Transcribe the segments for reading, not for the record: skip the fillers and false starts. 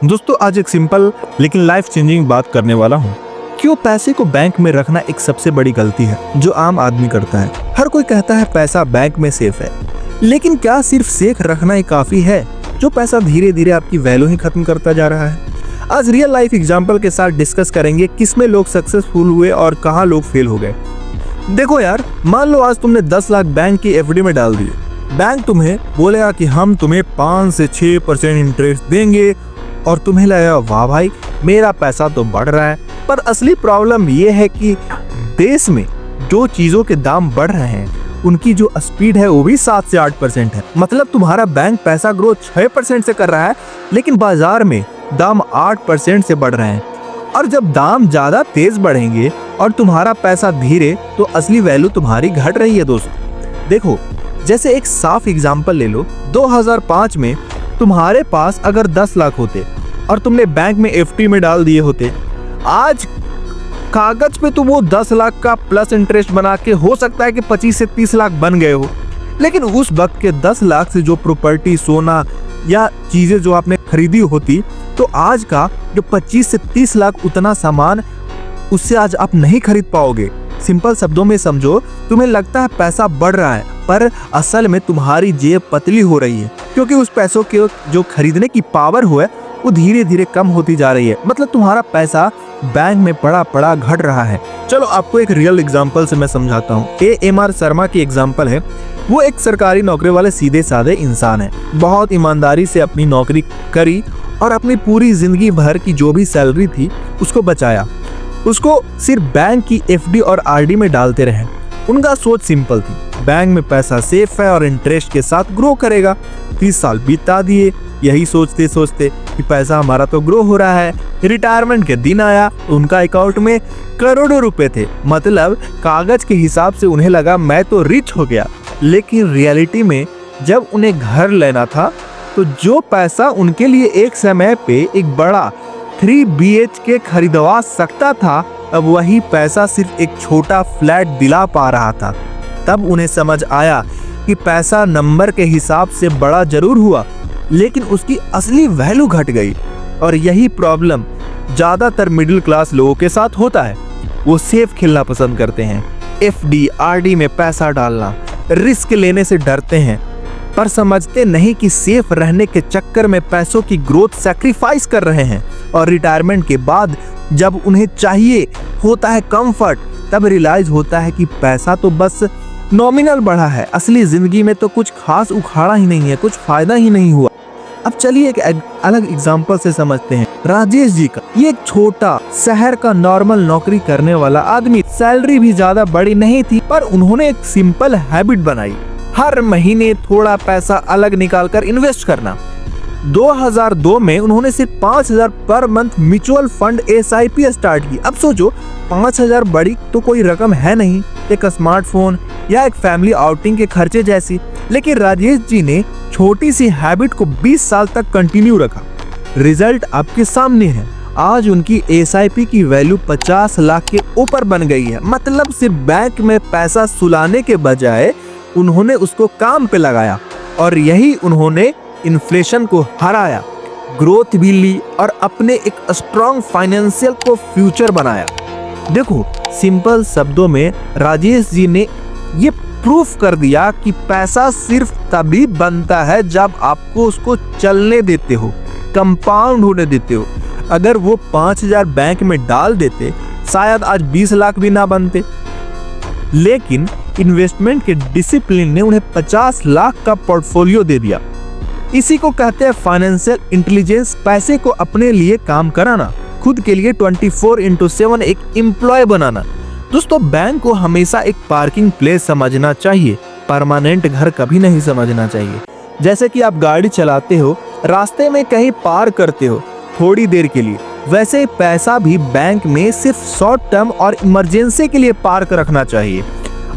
दोस्तों आज एक सिंपल लेकिन लाइफ चेंजिंग बात करने वाला हूँ। क्यों पैसे को बैंक में रखना एक सबसे बड़ी गलती है जो आम आदमी करता है। हर कोई कहता है पैसा बैंक में सेफ है, लेकिन क्या सिर्फ सेफ रखना ही काफी है? जो पैसा धीरे धीरे आपकी वैल्यू ही खत्म करता जा रहा है। आज रियल लाइफ एग्जांपल के साथ डिस्कस करेंगे किसमें लोग सक्सेसफुल हुए और कहाँ लोग फेल हो गए। देखो यार, मान लो आज तुमने 10 लाख बैंक की एफडी में डाल दिए। बैंक तुम्हें बोलेगा कि हम तुम्हें 5 से 6% इंटरेस्ट देंगे और तुम्हें लगेगा वाह भाई मेरा पैसा तो बढ़ रहा है। पर असली प्रॉब्लम ये है कि देश में जो चीजों के दाम बढ़ रहे हैं उनकी जो स्पीड है वो भी 7 से 8% है। मतलब तुम्हारा बैंक पैसा ग्रोथ 6% से कर रहा है, लेकिन बाजार में दाम 8% से बढ़ रहे हैं। और जब दाम ज्यादा तेज बढ़ेंगे और तुम्हारा पैसा धीरे, तो असली वैल्यू तुम्हारी घट रही है। दोस्तों देखो, जैसे एक साफ एग्जांपल ले लो। 2005 में तुम्हारे पास अगर 10 लाख होते और तुमने बैंक में एफडी में डाल दिए होते, आज कागज पे तुम वो 10 लाख का प्लस इंटरेस्ट बना के हो सकता है कि 25 से 30 लाख बन गए हो। लेकिन उस वक्त के 10 लाख से जो प्रॉपर्टी, सोना या चीजें जो आपने खरीदी होती, तो आज का जो 25 से 30 लाख उतना सामान उससे आज आप नहीं खरीद पाओगे। सिंपल शब्दों में समझो, तुम्हें लगता है पैसा बढ़ रहा है, पर असल में तुम्हारी जेब पतली हो रही है, क्योंकि उस पैसों के जो खरीदने की पावर है वो धीरे धीरे कम होती जा रही है। मतलब तुम्हारा पैसा बैंक में पड़ा पड़ा घट रहा है। चलो आपको एक रियल एग्जांपल से मैं समझाता हूँ। AMR शर्मा की एग्जांपल है। वो एक सरकारी नौकरी वाले सीधे साधे इंसान है। बहुत ईमानदारी से अपनी नौकरी करी और अपनी पूरी जिंदगी भर की जो भी सैलरी थी उसको बचाया। उसको सिर्फ बैंक की एफडी और आरडी में डालते रहे। उनका सोच सिंपल थी, बैंक में पैसा सेफ है और इंटरेस्ट के साथ ग्रो करेगा। 30 साल बीता दिए यही सोचते सोचते कि पैसा हमारा तो ग्रो हो रहा है। रिटायरमेंट के दिन आया, उनका अकाउंट में करोड़ों रुपए थे। मतलब कागज के हिसाब से उन्हें लगा मैं तो रिच हो गया। लेकिन रियलिटी में जब उन्हें घर लेना था, तो जो पैसा उनके लिए एक समय पे एक बड़ा 3 BHK खरीदवा सकता था, अब वही पैसा सिर्फ एक छोटा फ्लैट दिला पा रहा था। तब उन्हें समझ आया कि पैसा नंबर के हिसाब से बड़ा जरूर हुआ, लेकिन उसकी असली वैल्यू घट गई। और यही प्रॉब्लम ज्यादातर मिडिल क्लास लोगों के साथ होता है। वो सेफ खेलना पसंद करते हैं, एफडी आरडी में पैसा डालना, रिस्क लेने से डरते हैं, पर समझते नहीं कि सेफ रहने के चक्कर में पैसों की ग्रोथ सैक्रिफाइस कर रहे हैं। और रिटायरमेंट के बाद जब उन्हें चाहिए होता है कंफर्ट, तब रियलाइज होता है कि पैसा तो बस नॉमिनल बढ़ा है, असली जिंदगी में तो कुछ खास उखाड़ा ही नहीं है, कुछ फायदा ही नहीं हुआ। अब चलिए एक अलग एग्जांपल से समझते हैं राजेश जी का। ये एक छोटा शहर का नॉर्मल नौकरी करने वाला आदमी। सैलरी भी ज्यादा बड़ी नहीं थी, पर उन्होंने एक सिंपल हैबिट बनाई, हर महीने थोड़ा पैसा अलग निकालकर इन्वेस्ट करना। 2002 में उन्होंने सिर्फ 5,000 per month mutual fund SIP start की। अब सोचो, 5,000 बड़ी तो कोई रकम है नहीं, एक स्मार्टफोन या एक फैमिली आउटिंग के खर्चे जैसी। लेकिन राजेश जी ने छोटी सी हैबिट को 20 साल तक कंटिन्यू रखा। रिजल्ट आपके सामने है। आज उनकी SIP की वैल्यू 50 लाख के ऊपर बन गई है। मतलब सिर्फ बैंक में पैसा सुलाने के बजाय उन्होंने उसको काम पे लगाया, और यही उन्होंने इन्फ्लेशन को हराया, ग्रोथ भी ली और अपने एक स्ट्रॉन्ग फाइनेंशियल को फ्यूचर बनाया। देखो, सिंपल शब्दों में राजेश जी ने ये प्रूफ कर दिया कि पैसा सिर्फ तभी बनता है जब आपको उसको चलने देते हो, कंपाउंड होने देते हो। अगर वो 5,000 बैंक में डाल देते, शायद आज 20 लाख भी ना बनते। लेकिन इन्वेस्टमेंट के डिसिप्लिन ने उन्हें 50 लाख का पोर्टफोलियो दे दिया। इसी को कहते हैं फाइनेंशियल इंटेलिजेंस। पैसे को अपने लिए काम कराना, खुद के लिए 24/7 एक एम्प्लॉय बनाना। दोस्तों, बैंक को हमेशा एक पार्किंग प्लेस समझना चाहिए, परमानेंट घर कभी नहीं समझना चाहिए। जैसे कि आप गाड़ी चलाते हो, रास्ते में कहीं पार करते हो थोड़ी देर के लिए, वैसे पैसा भी बैंक में सिर्फ शॉर्ट टर्म और इमरजेंसी के लिए पार्क रखना चाहिए।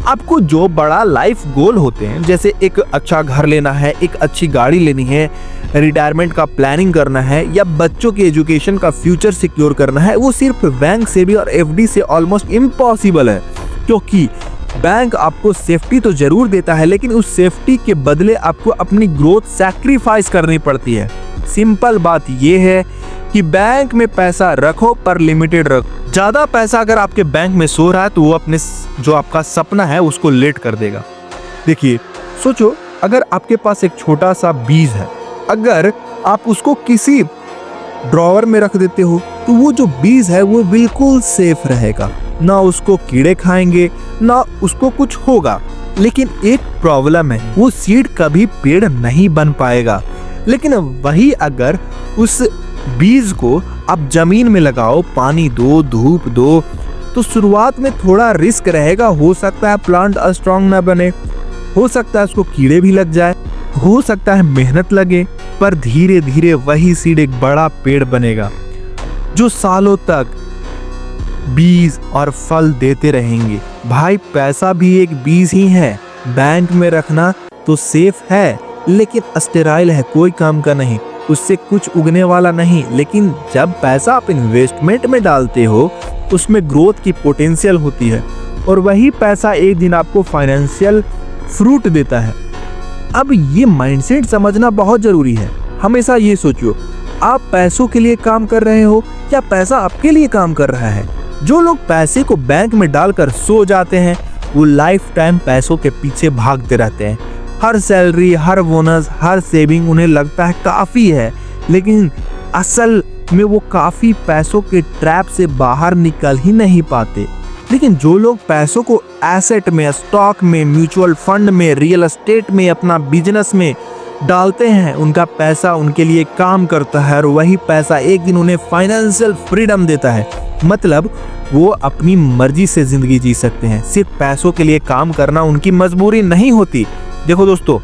आपको जो बड़ा लाइफ गोल होते हैं, जैसे एक अच्छा घर लेना है, एक अच्छी गाड़ी लेनी है, रिटायरमेंट का प्लानिंग करना है, या बच्चों की एजुकेशन का फ्यूचर सिक्योर करना है, वो सिर्फ बैंक से भी और एफडी से ऑलमोस्ट इम्पॉसिबल है। क्योंकि बैंक आपको सेफ्टी तो जरूर देता है, लेकिन उस सेफ्टी के बदले आपको अपनी ग्रोथ सैक्रिफाइस करनी पड़ती है। सिंपल बात यह है कि बैंक में पैसा रखो पर लिमिटेड रखो। ज्यादा पैसा अगर आपके बैंक में सो रहा है तो वो अपने जो आपका सपना है उसको लेट कर देगा। देखिए सोचो, अगर आपके पास एक छोटा सा बीज है, अगर आप उसको किसी ड्रॉवर में रख देते हो तो वो जो बीज है वो बिल्कुल सेफ रहेगा, ना उसको कीड़े खाएंगे ना उसको कुछ होगा। लेकिन एक प्रॉब्लम है, वो सीड कभी पेड़ नहीं बन पाएगा। लेकिन वही अगर उस बीज को आप जमीन में लगाओ, पानी दो, धूप दो, तो शुरुआत में थोड़ा रिस्क रहेगा। हो सकता है प्लांट स्ट्रांग ना बने, हो सकता है उसको कीड़े भी लग जाए, हो सकता है मेहनत लगे, पर धीरे धीरे वही सीड एक बड़ा पेड़ बनेगा जो सालों तक बीज और फल देते रहेंगे। भाई पैसा भी एक बीज ही है। बैंक में रखना तो सेफ है लेकिन स्टेराइल है, कोई काम का नहीं, उससे कुछ उगने वाला नहीं। लेकिन जब पैसा आप इन्वेस्टमेंट में डालते हो उसमें ग्रोथ की पोटेंशियल होती है और वही पैसा एक दिन आपको फाइनेंशियल फ्रूट देता है। अब ये माइंडसेट समझना बहुत जरूरी है। हमेशा ये सोचियो, आप पैसों के लिए काम कर रहे हो या पैसा आपके लिए काम कर रहा है। जो लोग पैसे को बैंक में डालकर सो जाते हैं वो लाइफ टाइम पैसों के पीछे भागते रहते हैं। हर सैलरी, हर बोनस, हर सेविंग उन्हें लगता है काफी है, लेकिन असल में वो काफी पैसों के ट्रैप से बाहर निकल ही नहीं पाते। लेकिन जो लोग पैसों को एसेट में, स्टॉक में, म्यूचुअल फंड में, रियल एस्टेट में, अपना बिजनेस में डालते हैं, उनका पैसा उनके लिए काम करता है और वही पैसा एक दिन उन्हें फाइनेंशियल फ्रीडम देता है। मतलब वो अपनी मर्जी से जिंदगी जी सकते हैं। सिर्फ पैसों के लिए काम करना उनकी मजबूरी नहीं होती। देखो दोस्तों,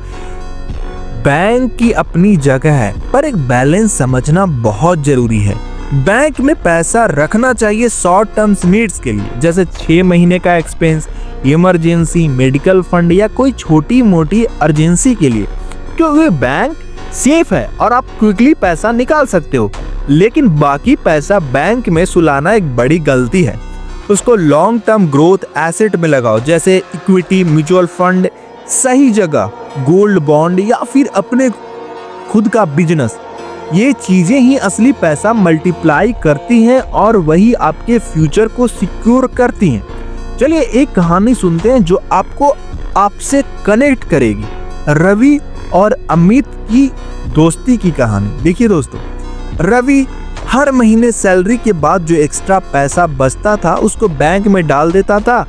बैंक की अपनी जगह है पर एक बैलेंस समझना बहुत जरूरी है। बैंक में पैसा रखना चाहिए शॉर्ट टर्म्स नीड्स के लिए, जैसे 6 महीने का एक्सपेंस, इमरजेंसी, मेडिकल फंड या कोई छोटी मोटी अर्जेंसी के लिए, क्योंकि बैंक सेफ है और आप क्विकली पैसा निकाल सकते हो। लेकिन बाकी पैसा बैंक में सुलाना एक बड़ी गलती है। उसको लॉन्ग टर्म ग्रोथ एसेट में लगाओ, जैसे इक्विटी, म्यूचुअल फंड, सही जगह गोल्ड बॉन्ड या फिर अपने खुद का बिजनेस। ये चीजें ही असली पैसा मल्टीप्लाई करती हैं और वही आपके फ्यूचर को सिक्योर करती हैं। चलिए एक कहानी सुनते हैं जो आपको आपसे कनेक्ट करेगी। रवि और अमित की दोस्ती की कहानी। देखिए दोस्तों, रवि हर महीने सैलरी के बाद जो एक्स्ट्रा पैसा बचता था उसको बैंक में डाल देता था।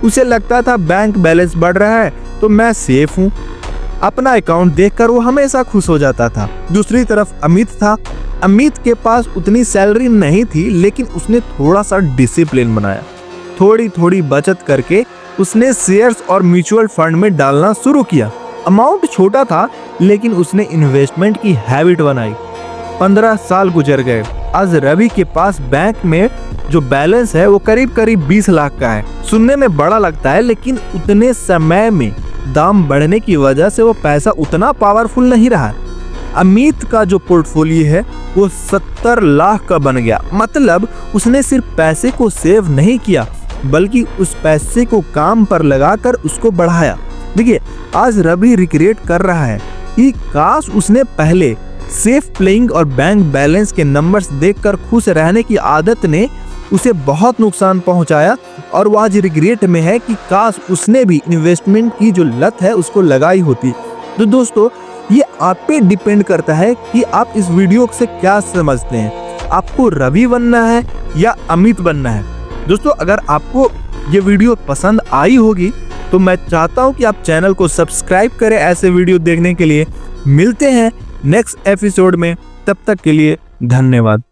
उसे लगता था बैंक बैलेंस बढ़ रहा है तो मैं सेफ हूँ। अपना अकाउंट देखकर वो हमेशा खुश हो जाता था। दूसरी तरफ अमित था। अमित के पास उतनी सैलरी नहीं थी लेकिन उसने थोड़ा सा डिसिप्लिन बनाया। थोड़ी थोड़ी बचत करके उसने शेयर्स और म्यूचुअल फंड में डालना शुरू किया। अमाउंट छोटा था लेकिन उसने इन्वेस्टमेंट की हैबिट बनाई। 15 साल गुजर गए। आज रवि के पास बैंक में जो बैलेंस है वो करीब करीब 20 लाख का है। सुनने में बड़ा लगता है लेकिन उतने समय में दाम बढ़ने की वजह से वो पैसा उतना पावरफुल नहीं रहा। अमित का जो पोर्टफोलियो है वो 70 लाख का बन गया। मतलब उसने सिर्फ पैसे को सेव नहीं किया बल्कि उस पैसे को काम पर लगाकर उसको बढ़ाया। देखिए आज रवि रिग्रेट कर रहा है कि काश उसने पहले सेफ प्लेइंग और बैंक बैलेंस के नंबर्स देखकर खुश रहने की आदत ने उसे बहुत नुकसान पहुंचाया और वो आज रिग्रेट में है कि काश उसने भी इन्वेस्टमेंट की जो लत है उसको लगाई होती। तो दोस्तों ये आप पे डिपेंड करता है कि आप इस वीडियो से क्या समझते हैं। आपको रवि बनना है या अमित बनना है। दोस्तों अगर आपको ये वीडियो पसंद आई होगी तो मैं चाहता हूँ कि आप चैनल को सब्सक्राइब करें ऐसे वीडियो देखने के लिए। मिलते हैं नेक्स्ट एपिसोड में, तब तक के लिए धन्यवाद।